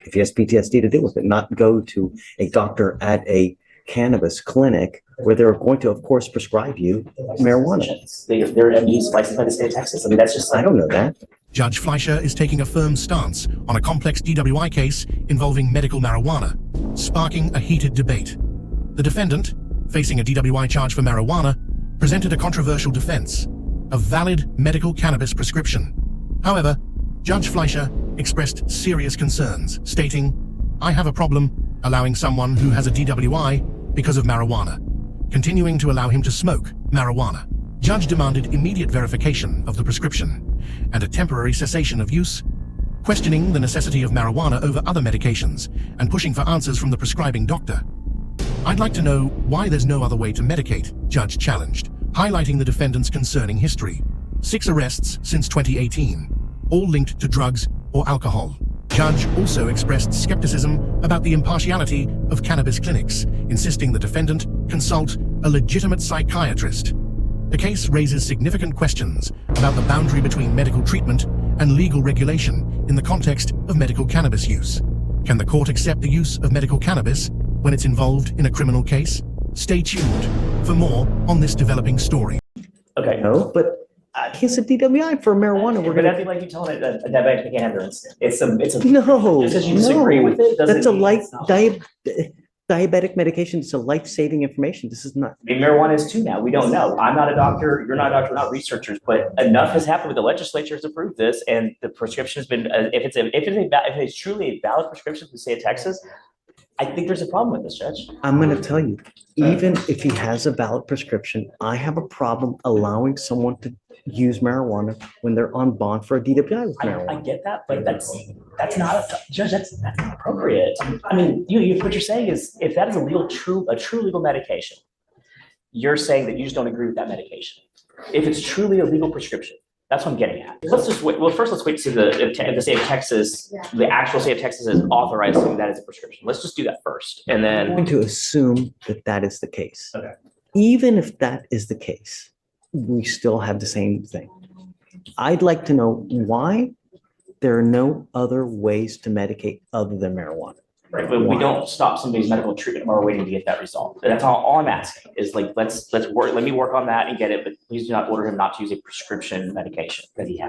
if he has PTSD, to deal with it, not go to a doctor at a cannabis clinic where they're going to, of course, prescribe you marijuana. They're licensed by the state of Texas. I mean, that's just. I don't know that. Judge Fleischer is taking a firm stance on a complex DWI case involving medical marijuana, sparking a heated debate. The defendant, facing a DWI charge for marijuana, presented a controversial defense, a valid medical cannabis prescription. However, Judge Fleischer expressed serious concerns, stating, "I have a problem allowing someone who has a DWI because of marijuana, continuing to allow him to smoke marijuana." Judge demanded immediate verification of the prescription and a temporary cessation of use, questioning the necessity of marijuana over other medications and pushing for answers from the prescribing doctor. "I'd like to know why there's no other way to medicate," Judge challenged, highlighting the defendant's concerning history. 6 arrests since 2018, all linked to drugs or alcohol. Judge also expressed skepticism about the impartiality of cannabis clinics, insisting the defendant consult a legitimate psychiatrist. The case raises significant questions about the boundary between medical treatment and legal regulation in the context of medical cannabis use. Can the court accept the use of medical cannabis when it's involved in a criminal case? Stay tuned for more on this developing story. Okay. No, but he's a DWI for marijuana. We're gonna be like you telling a diabetic they can't have their insulin. It's a no. Just because you disagree with it doesn't. That's a life diabetic medication. It's a life-saving information. This is not. I mean, marijuana is too now. We don't know. I'm not a doctor. You're not a doctor. We're not researchers. But enough has happened with the legislature has approved this, and the prescription has been. If it's truly a valid prescription for the state of Texas, I think there's a problem with this, Judge. I'm going to tell you, even if he has a valid prescription, I have a problem allowing someone to use marijuana when they're on bond for a DWI with marijuana. I get that, but that's not Judge. That's not appropriate. I mean, what you're saying is if that is a true legal medication, you're saying that you just don't agree with that medication. If it's truly a legal prescription, that's what I'm getting at. Let's just wait. Well, first let's wait to see if the state of Texas, the actual state of Texas is authorizing that as a prescription. Let's just do that first, and then I'm going to assume that that is the case. Okay. Even if that is the case, we still have the same thing. I'd like to know why there are no other ways to medicate other than marijuana. Right, but we don't stop somebody's medical treatment while we're waiting to get that result. That's all I'm asking is like, let's work. Let me work on that and get it, but please do not order him not to use a prescription medication that he has.